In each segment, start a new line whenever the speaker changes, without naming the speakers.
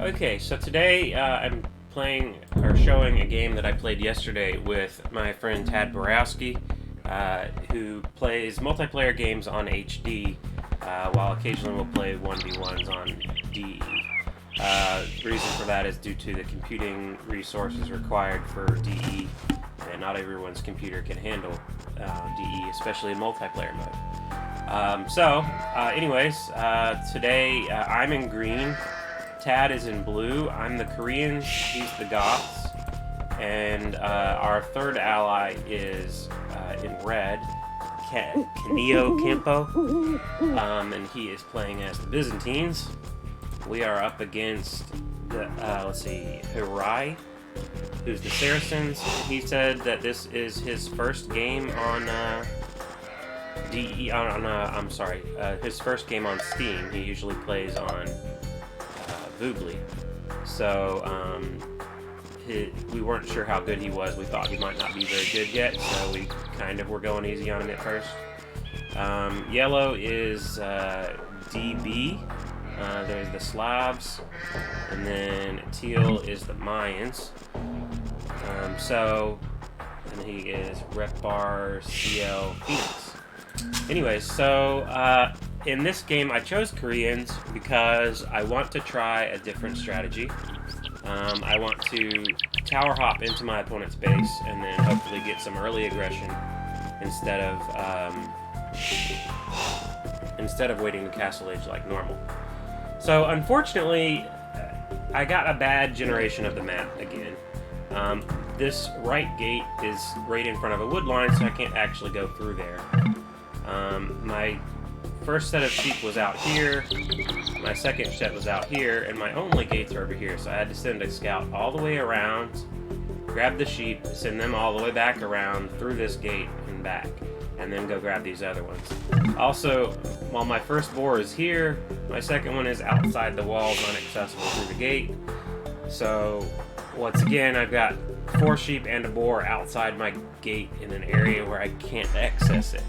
Okay, so today I'm playing or showing a game that I played yesterday with my friend Tadborowski, who plays multiplayer games on HD, while occasionally we'll play 1v1s on DE. The reason for that is due to the computing resources required for DE, and not everyone's computer can handle DE, especially in multiplayer mode. Anyways, today I'm in green. Tad is in blue. I'm the Koreans. He's the Goths. And our third ally is in red, Kaneo Campo. And he is playing as the Byzantines. We are up against the, Hirai, who's the Saracens. He said that this is his first game on his first game on Steam. He usually plays on Voobly. So we weren't sure how good he was. We thought he might not be very good yet, so we kind of were going easy on him at first. Yellow is DB. There's the Slavs, and then teal is the Mayans. And he is Repbar CL Phoenix. Anyways, so in this game I chose Koreans because I want to try a different strategy. I want to tower hop into my opponent's base and then hopefully get some early aggression instead of waiting to castle age like normal. So unfortunately, I got a bad generation of the map again. This right gate is right in front of a wood line, so I can't actually go through there. My first set of sheep was out here, my second set was out here, and my only gates are over here, so I had to send a scout all the way around, grab the sheep, send them all the way back around through this gate and back, and then go grab these other ones. Also, while my first boar is here, my second one is outside the walls, unaccessible through the gate. So, once again, I've got 4 sheep and a boar outside my gate in an area where I can't access it.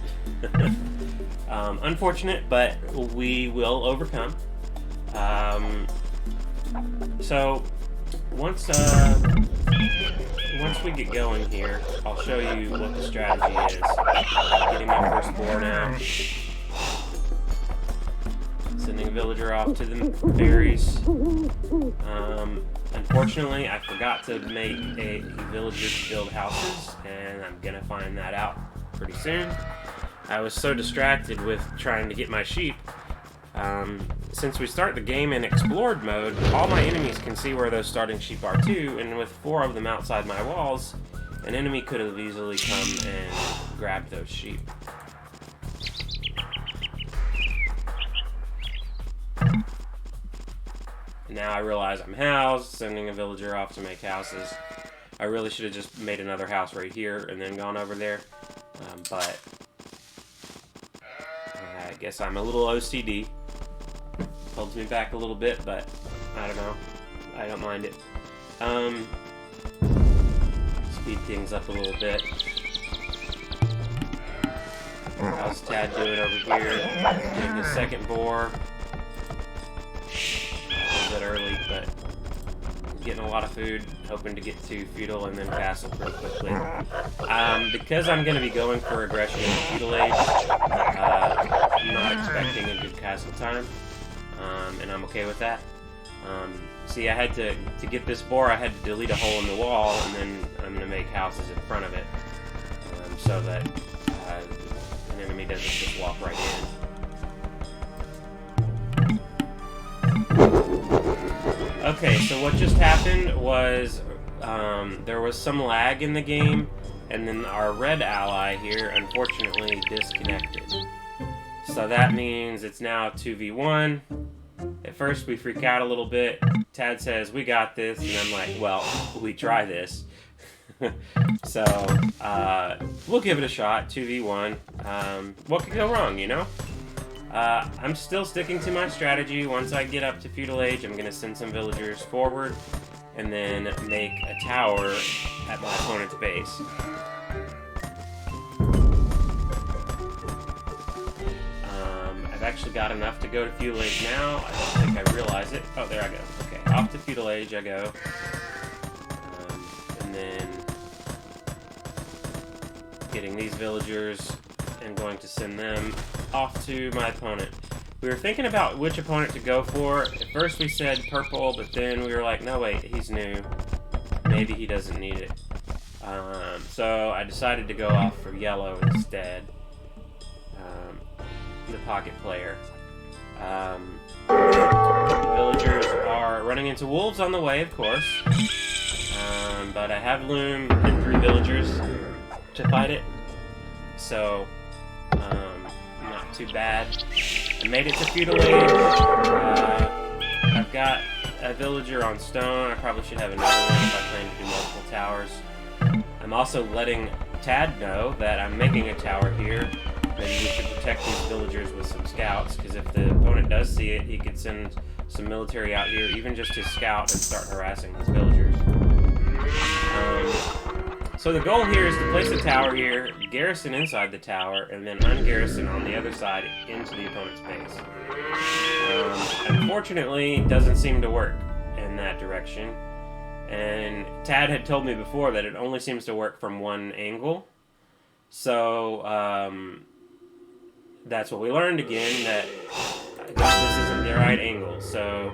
Unfortunate, but we will overcome. So once we get going here, I'll show you what the strategy is. Getting my first boar now. Sending a villager off to the berries. Unfortunately, I forgot to make a villager to build houses, and I'm gonna find that out pretty soon. I was so distracted with trying to get my sheep. Since we start the game in explored mode, all my enemies can see where those starting sheep are too, and with 4 of them outside my walls, an enemy could have easily come and grabbed those sheep. Now I realize I'm housed, sending a villager off to make houses. I really should have just made another house right here and then gone over there, but I guess I'm a little OCD. Holds me back a little bit, but I don't know. I don't mind it. Speed things up a little bit. How's Tad doing over here? Getting the second boar. A little bit early, but getting a lot of food. Hoping to get to feudal and then castle pretty quickly. Because I'm going to be going for aggression in feudal age, I'm not expecting a good castle time, and I'm okay with that. See, I had to get this boar, I had to delete a hole in the wall, and then I'm going to make houses in front of it, so that an enemy doesn't just walk right in. Okay, so what just happened was there was some lag in the game, and then our red ally here unfortunately disconnected. So that means it's now 2v1. At first we freak out a little bit. Tad says, "We got this," and I'm like, well, we try this. So we'll give it a shot, 2v1. What could go wrong, you know? I'm still sticking to my strategy. Once I get up to feudal age, I'm going to send some villagers forward and then make a tower at my opponent's base. I've actually got enough to go to feudal age now. I don't think I realize it. Oh, there I go. Okay. off to feudal age I go. And then getting these villagers and going to send them off to my opponent. We were thinking about which opponent to go for. At first we said purple, but then we were like, no wait, he's new. Maybe he doesn't need it. So I decided to go off for yellow instead. The pocket player. Villagers are running into wolves on the way, of course. But I have loom and 3 villagers to fight it. So, not too bad. I made it to feudal age. I've got a villager on stone. I probably should have another one if I plan to do multiple towers. I'm also letting Tad know that I'm making a tower here. Maybe we should protect these villagers with some scouts, because if the opponent does see it, he could send some military out here, even just to scout and start harassing these villagers. So the goal here is to place a tower here, garrison inside the tower, and then ungarrison on the other side into the opponent's base. Unfortunately, it doesn't seem to work in that direction. And Tad had told me before that it only seems to work from one angle. So, that's what we learned again, that this isn't the right angle. So,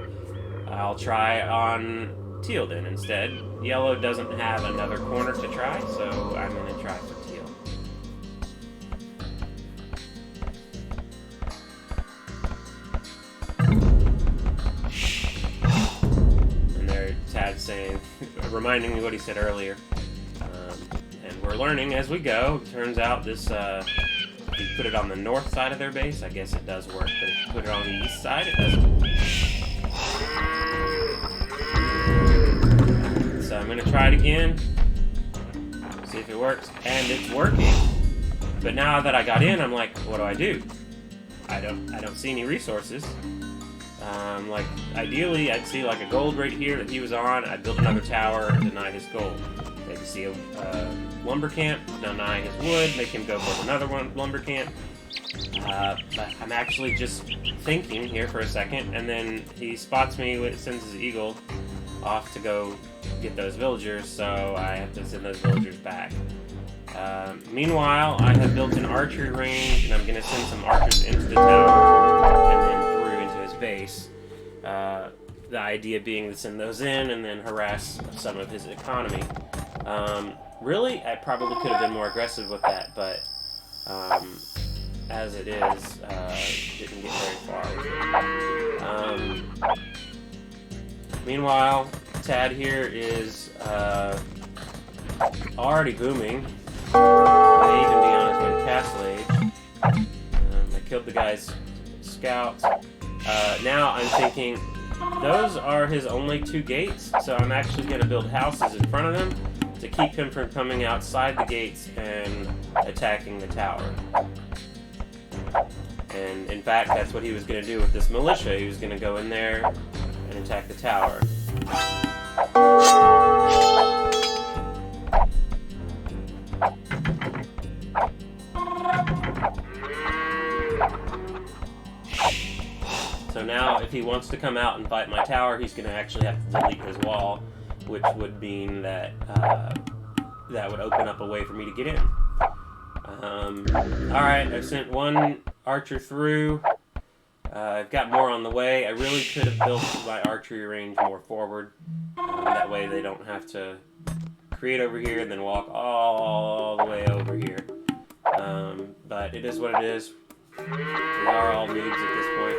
I'll try on teal then instead. Yellow doesn't have another corner to try, so I'm going to try for teal. And there, Tad saying, reminding me what he said earlier. And we're learning as we go. Turns out this, if you put it on the north side of their base, I guess it does work. But if you put it on the east side, it doesn't. So I'm going to try it again, see if it works, and it's working. But now that I got in, I'm like, what do? I don't see any resources. Like, ideally, I'd see like a gold right here that he was on. I'd build another tower, deny his gold. Maybe see a lumber camp, deny his wood, make him go build another lumber camp. But I'm actually just thinking here for a second, and then he spots me, sends his eagle off to go get those villagers, so I have to send those villagers back. Meanwhile, I have built an archery range, and I'm going to send some archers into the tower and then through into his base. The idea being to send those in and then harass some of his economy. Really, I probably could have been more aggressive with that, but as it is, didn't get very far with it. Meanwhile, Tad here is already booming. May even be on his way to Castle Age. I killed the guy's scouts. Now I'm thinking, those are his only 2 gates, so I'm actually going to build houses in front of them to keep him from coming outside the gates and attacking the tower. And in fact, that's what he was going to do with this militia. He was going to go in there and attack the tower. So now, if he wants to come out and fight my tower, he's going to actually have to delete his wall, which would mean that that would open up a way for me to get in. Alright, I've sent 1 archer through. I've got more on the way. I really could have built my archery range more forward. That way they don't have to create over here and then walk all the way over here. But it is what it is. We are all noobs at this point.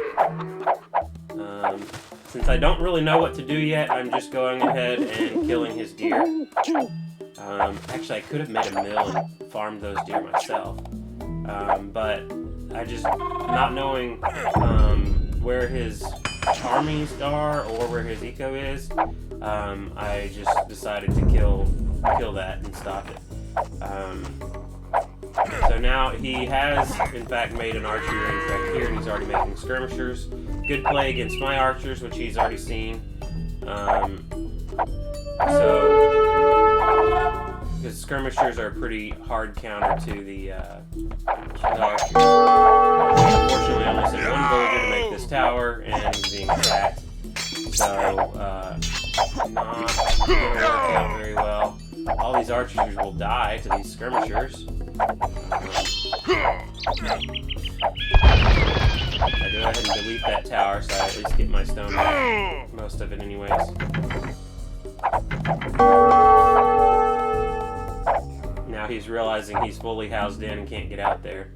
Since I don't really know what to do yet, I'm just going ahead and killing his deer. Actually, I could have made a mill and farmed those deer myself. But I just, not knowing where his armies are or where his eco is, I just decided to kill that and stop it. So now he has, in fact, made an archery range back here, and he's already making skirmishers. Good play against my archers, which he's already seen. Because skirmishers are a pretty hard counter to the archers. Unfortunately, I only sent 1 villager to make this tower, and he's being attacked. So, not going to work out very well. All these archers will die to these skirmishers. I go ahead and delete that tower so I at least get my stone back. Most of it anyways. Now he's realizing he's fully housed in and can't get out there.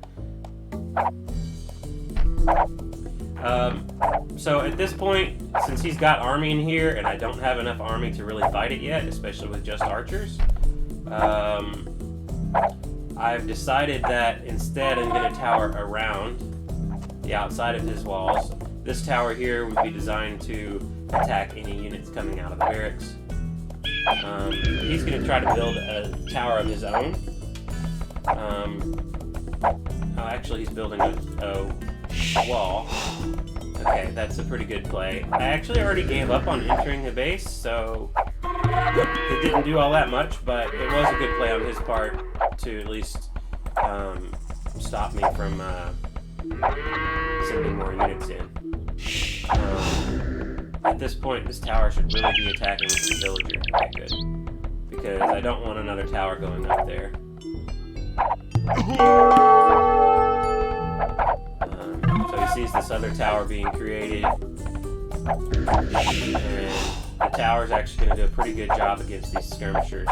So at this point, since he's got army in here and I don't have enough army to really fight it yet, especially with just archers, I've decided that instead I'm going to tower around the outside of his walls. This tower here would be designed to attack any units coming out of the barracks. He's going to try to build a tower of his own. Oh, actually he's building a wall. Okay, that's a pretty good play. I actually already gave up on entering the base, so it didn't do all that much, but it was a good play on his part to at least stop me from sending more units in. At this point, this tower should really be attacking the villager. Okay, good. Because I don't want another tower going up there. So he sees this other tower being created, and the tower's actually going to do a pretty good job against these skirmishers,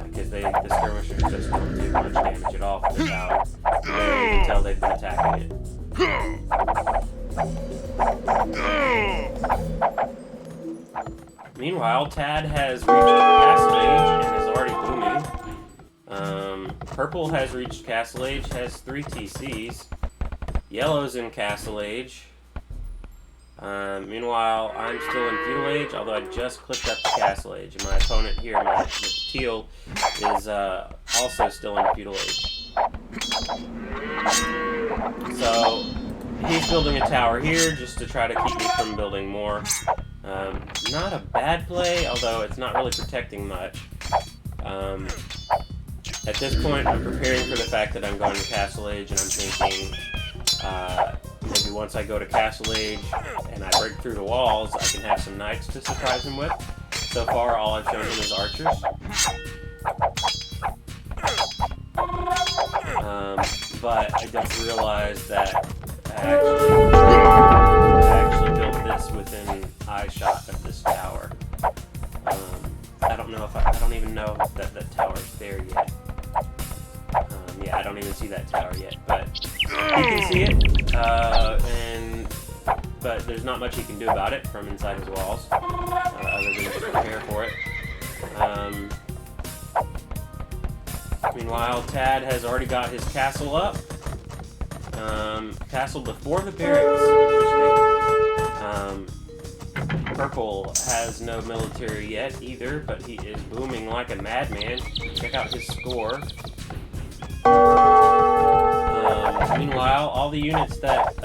because the skirmishers just don't do much damage at all for the tower. You can tell they've been attacking it. Meanwhile, Tad has reached Castle Age and is already booming. Purple has reached Castle Age, has 3 TCs. Yellow's in Castle Age. Meanwhile, I'm still in Feudal Age, although I just clicked up to Castle Age. And my opponent here, the teal, is also still in Feudal Age. So, he's building a tower here just to try to keep me from building more. Not a bad play, although it's not really protecting much. At this point, I'm preparing for the fact that I'm going to Castle Age, and I'm thinking maybe once I go to Castle Age and I break through the walls, I can have some knights to surprise him with. So far, all I've shown him is archers. But I don't realize that I actually built this within eyeshot of this tower. I don't know if I don't even know that the tower's there yet. Yeah, I don't even see that tower yet, but you can see it, but there's not much he can do about it from inside his walls, other than just prepare for it. Meanwhile, Tad has already got his castle up. Castle before the barracks. Interesting. Purple has no military yet either, but he is booming like a madman. Check out his score. Meanwhile, all the units that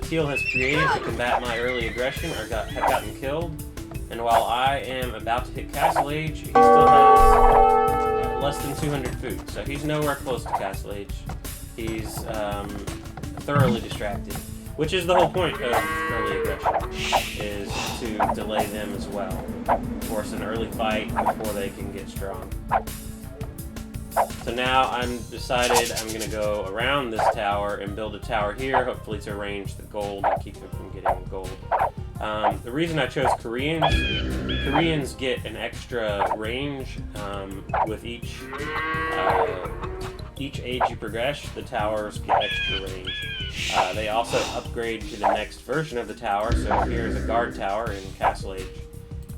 Teal has created to combat my early aggression have gotten killed. And while I am about to hit Castle Age, he still has less than 200 food, so he's nowhere close to Castle Age. He's thoroughly distracted, which is the whole point of early aggression, is to delay them as well. Force an early fight before they can get strong. So now I'm decided I'm going to go around this tower and build a tower here, hopefully to arrange the gold and keep them from getting gold. The reason I chose Koreans get an extra range with each age you progress. The towers get extra range. They also upgrade to the next version of the tower. So here's a guard tower in Castle Age,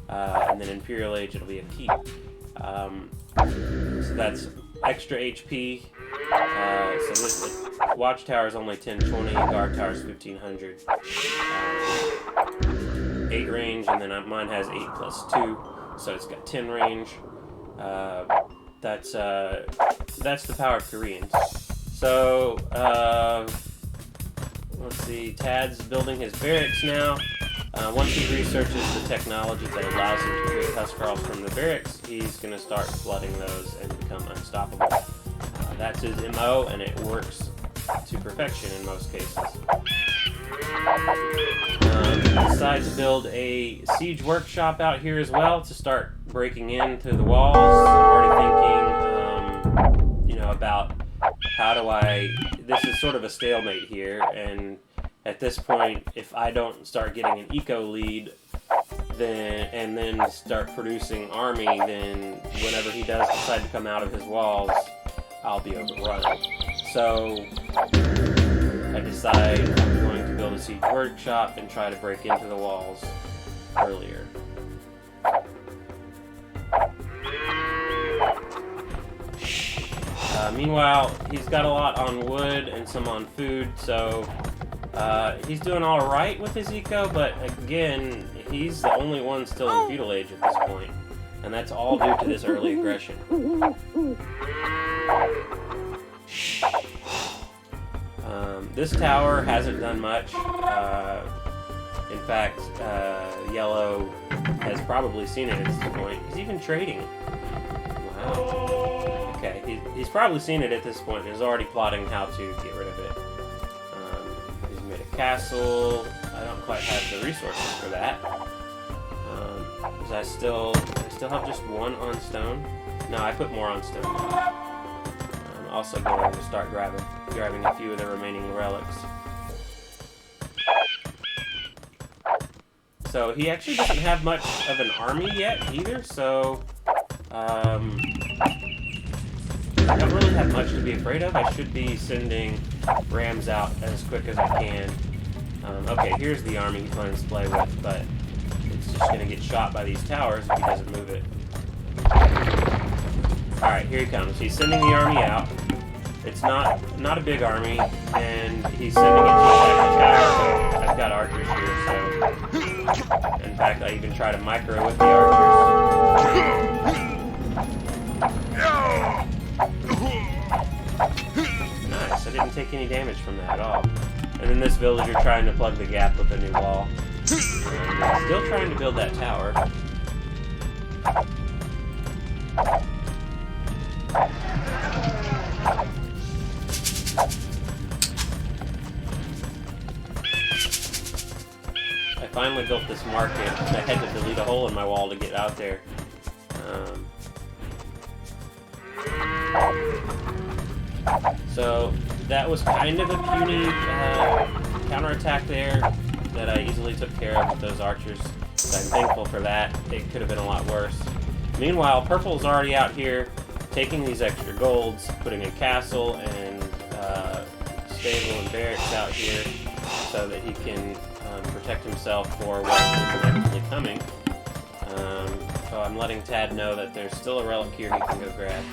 and then Imperial Age it'll be a keep. So that's extra HP. So this watchtower is only 1020, guard tower is 1500. 8 range, and then mine has 8 plus 2, so it's got 10 range. That's the power of Koreans. So let's see. Tad's building his barracks now. Once he researches the technology that allows him to create huskarls from the barracks, he's going to start flooding those and become unstoppable. That's his MO, and it works to perfection in most cases. decide to build a siege workshop out here as well to start breaking in through the walls. I'm already thinking, you know, about how do I... This is sort of a stalemate here, and at this point, if I don't start getting an eco lead, then start producing army, then whenever he does decide to come out of his walls, I'll be overrun. So I decide I'm going to build a siege workshop and try to break into the walls earlier. Meanwhile, he's got a lot on wood and some on food, so he's doing all right with his eco, but again, he's the only one still in feudal age at this point, and that's all due to this early aggression. This tower hasn't done much. In fact, Yellow has probably seen it at this point. He's even trading. Wow. Okay, he's probably seen it at this point and is already plotting how to get rid of it. He's made a castle. I don't quite have the resources for that. I still have just one on stone? No, I put more on stone. I'm also going to start grabbing a few of the remaining relics. So he actually doesn't have much of an army yet either, so I don't really have much to be afraid of. I should be sending rams out as quick as I can. Okay, here's the army he plans to play with, but it's just going to get shot by these towers if he doesn't move it. Alright, here he comes. He's sending the army out. It's not a big army, and he's sending it to attack the tower, so I've got archers here, so... In fact, I even try to micro with the archers. Nice, I didn't take any damage from that at all. And then this villager trying to plug the gap with a new wall. And still trying to build that tower. I finally built this market. I had to delete a hole in my wall to get out there. So that was kind of a puny counterattack there that I easily took care of with those archers. So I'm thankful for that. It could have been a lot worse. Meanwhile, Purple's already out here taking these extra golds, putting a castle and stable and barracks out here so that he can protect himself for what is inevitably coming. So I'm letting Tad know that there's still a relic here he can go grab.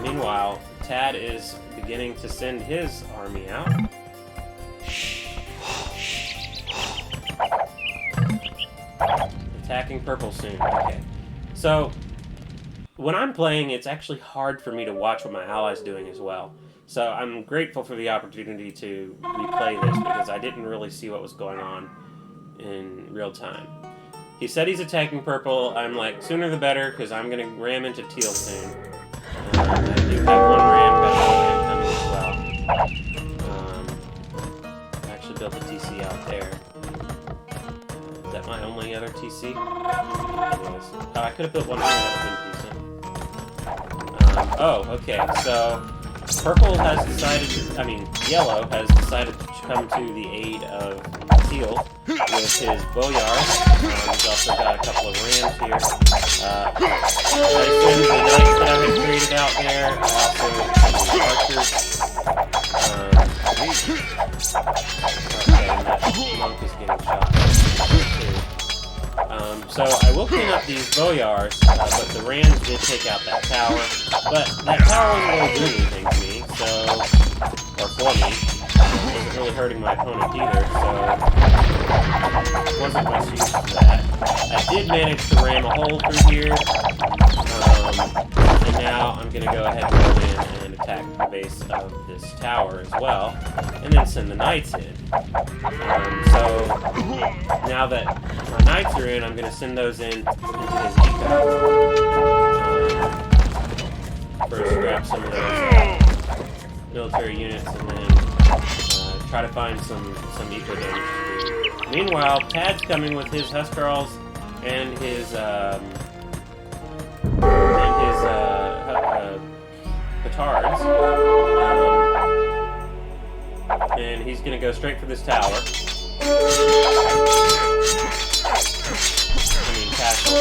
Meanwhile, Tad is beginning to send his army out. Attacking Purple soon. Okay. So, when I'm playing, it's actually hard for me to watch what my ally's doing as well. So I'm grateful for the opportunity to replay this because I didn't really see what was going on in real time. He said he's attacking Purple. I'm like, sooner the better, because I'm going to ram into Teal soon. I do have one ram, got another ram coming as well. I actually built a TC out there. Is that my only other TC? It was. Oh, I could have built one here, that would have been decent. Oh, okay, so Purple has decided to, Yellow has decided to come to the aid of Teal with his Boyars. He's also got a couple of rams here. I assume the knights that I had created out there, also the archers. Okay, and that monk is getting shot. So I will clean up these Boyars, but the rams did take out that tower. But that tower wasn't really doing anything to me, or for me. It wasn't really hurting my opponent either, so it wasn't much use for that. I did manage to ram a hole through here, and now I'm going to go ahead and go in and attack the base of this tower as well, and then send the knights in. So now that my knights are in, I'm going to send those in into his eco. First grab some of those military units and then try to find some eco damage to do. Meanwhile, Tad's coming with his huskarls and his petards, and he's gonna go straight for this tower. I mean, castle.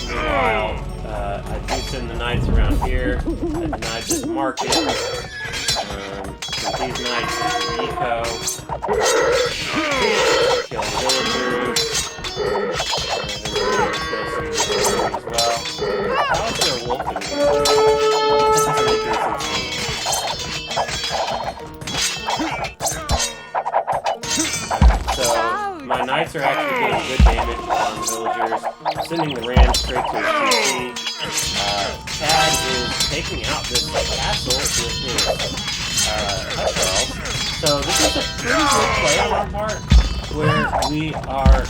Meanwhile, I do send the knights around here. I denied this market. Since these knights is the eco. Kill the villagers. Kill some as well. How is there a wolf in here? So, my knights are actually doing good damage on the villagers, sending the ram straight to his TC. Tad is taking out this castle with his huskarl. So this is a pretty good play on our part, where we are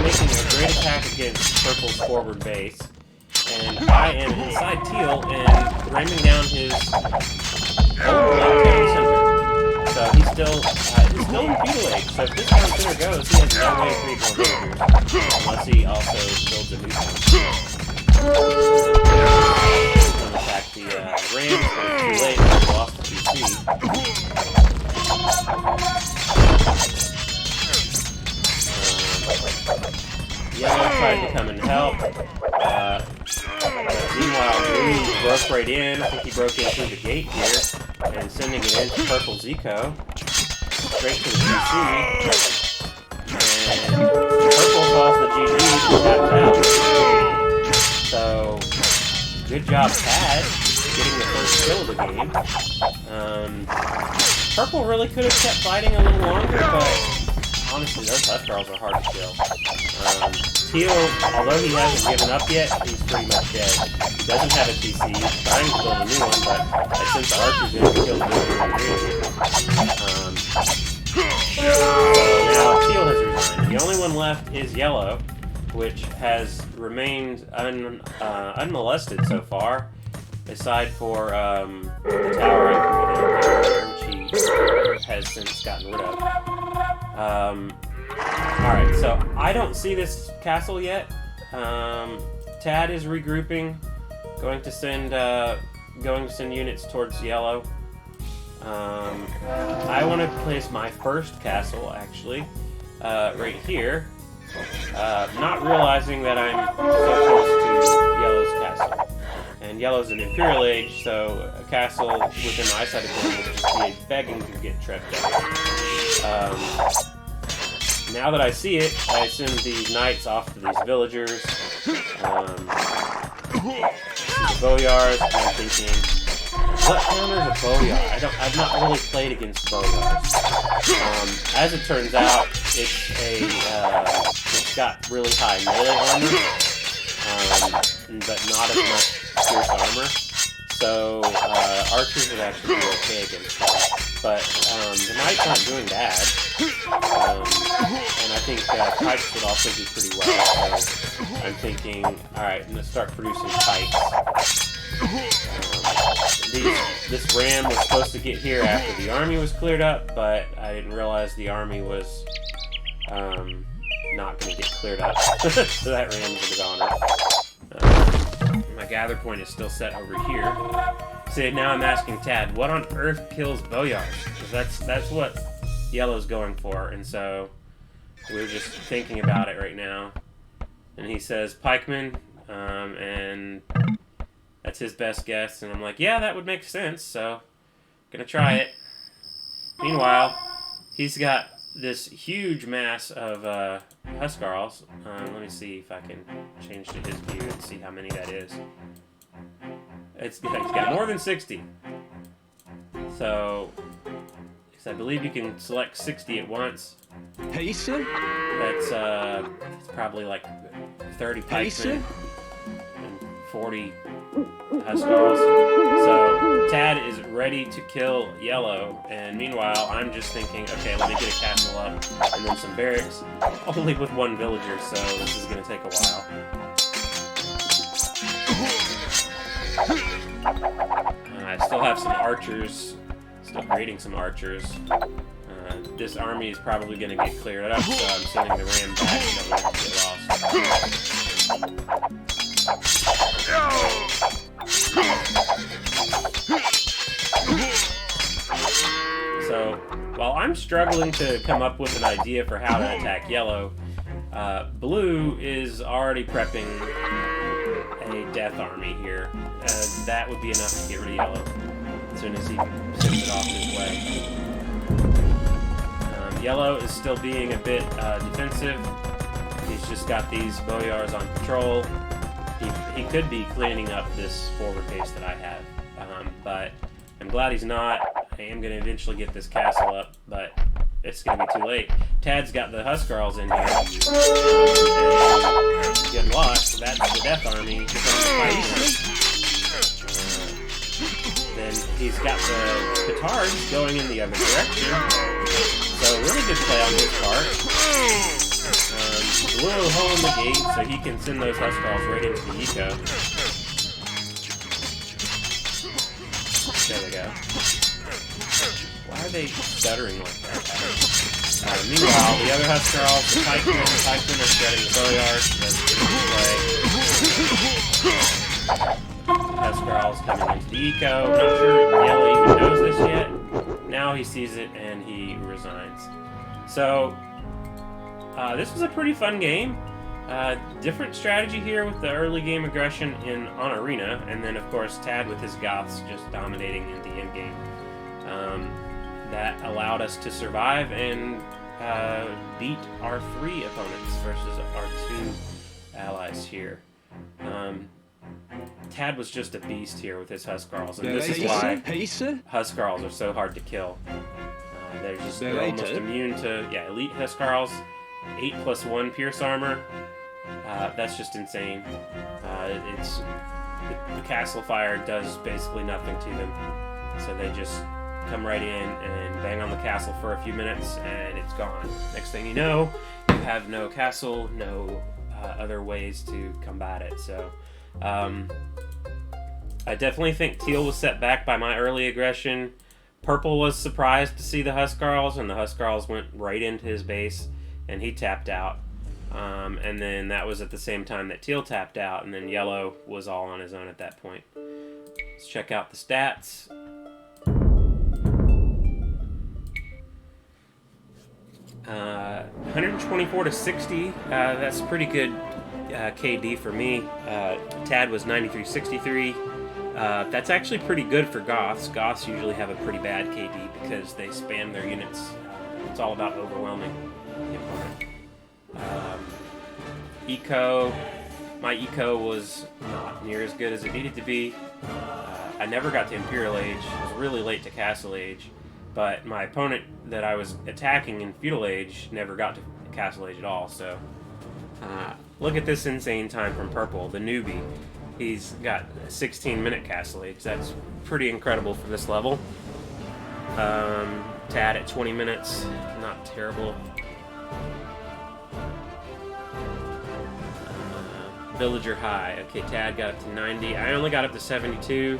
making a great attack against Purple's forward base, and I am inside Teal and ramming down his old left-hand center. So he's still in feudal age. So if this town center goes, he has no way to create more villagers, unless he also builds a new town center. Attack the Rams, but it's too late. We lost the PC. Yellow tried to come and help. Meanwhile, Blue broke right in. I think he broke in through the gate here, and sending it into Purple's eco. Straight to the PC. And Purple calls the GG and tapped out. So, good job, Tad, getting the first kill of the game. Purple really could have kept fighting a little longer, but honestly, those huskarls are hard to kill. Teal, although he hasn't given up yet, he's pretty much dead. He doesn't have a TC. He's trying to build a new one, but I sent the archers in to kill the So now Teal has resigned. The only one left is Yellow, which has remained unmolested so far, aside for the tower I created, which he has since gotten rid of. Alright, so I don't see this castle yet. Tad is regrouping, going to send units towards Yellow. I want to place my first castle, actually, right here. Not realizing that I'm so close to Yellow's castle. And Yellow's an Imperial Age, so a castle within my eyesight of him will just be begging to get tripped out. Now that I see it, I send these knights off to these villagers. The boyars, and I'm thinking, what counters a boyar? I've not really played against boyars. As it turns out, it's got really high melee armor, but not as much fierce armor. So archers would actually be okay against that. But the knights aren't doing bad. And I think pikes would also do pretty well. So I'm thinking, alright, I'm going to start producing pikes. This ram was supposed to get here after the army was cleared up, but I didn't realize the army was not going to get cleared up. So that ram's a goner. My gather point is still set over here. So now I'm asking Tad, what on earth kills boyars? Because that's what Yellow's going for, and so we're just thinking about it right now. And he says pikemen, and that's his best guess. And I'm like, yeah, that would make sense, so gonna try it. Meanwhile, he's got this huge mass of huskarls. Let me see if I can change to his view and see how many that is. He's got more than 60. So, I believe you can select 60 at once. That's it's probably like 30 pikemen and 40 huskarls. So Tad is ready to kill Yellow, and meanwhile I'm just thinking, okay, let me get a castle up and then some barracks, only with one villager, so this is going to take a while. I still have some archers Still creating some archers. This army is probably going to get cleared up, so I'm sending the ram back so I don't get lost. So, while I'm struggling to come up with an idea for how to attack yellow, blue is already prepping a death army here. That would be enough to get rid of yellow as soon as he sends it off his way. Yellow is still being a bit defensive. He's just got these boyars on patrol. He could be cleaning up this forward base that I have, but I'm glad he's not. I am going to eventually get this castle up, but it's going to be too late. Tad's got the huskarls in here. Good luck. That's the death army. Then he's got the petards going in the other direction. So really good play on his part. Blue holding the gate so he can send those huskarls right into the eco. There we go. Why are they stuttering like that? Meanwhile, the other huskarls, the pikemen are shredding the boyards. Huskarls coming into the eco. Not sure if Yellow even knows this yet. Now he sees it and he resigns. So, this was a pretty fun game. Different strategy here with the early game aggression on Arena, and then of course Tad with his Goths just dominating in the end game. That allowed us to survive and beat our 3 opponents versus our 2 allies here. Tad was just a beast here with his huskarls, and this is why huskarls are so hard to kill. They're almost immune to elite huskarls. 8+1 pierce armor. That's just insane. The castle fire does basically nothing to them, so they just come right in and bang on the castle for a few minutes, and it's gone. Next thing you know, you have no castle, no other ways to combat it. So. I definitely think Teal was set back by my early aggression. Purple was surprised to see the huskarls, and the huskarls went right into his base, and he tapped out. And then that was at the same time that Teal tapped out, and then Yellow was all on his own at that point. Let's check out the stats. Uh, 124 to 60. That's pretty good KD for me. Tad was 93-63. That's actually pretty good for Goths. Goths usually have a pretty bad KD because they spam their units. It's all about overwhelming the opponent. My eco was not near as good as it needed to be. I never got to Imperial Age. I was really late to Castle Age. But my opponent that I was attacking in Feudal Age never got to Castle Age at all. So look at this insane time from Purple, the newbie. He's got a 16-minute Castle Age. That's pretty incredible for this level. Tad at 20 minutes, not terrible. Villager high. Okay, Tad got up to 90. I only got up to 72.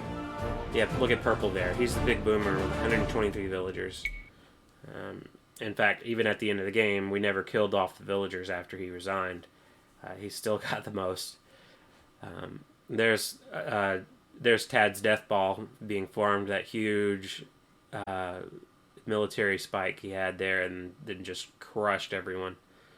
Yeah, look at Purple there. He's the big boomer with 123 villagers. In fact, even at the end of the game, we never killed off the villagers after he resigned. He still got the most. There's Tad's death ball being formed, that huge military spike he had there, and then just crushed everyone.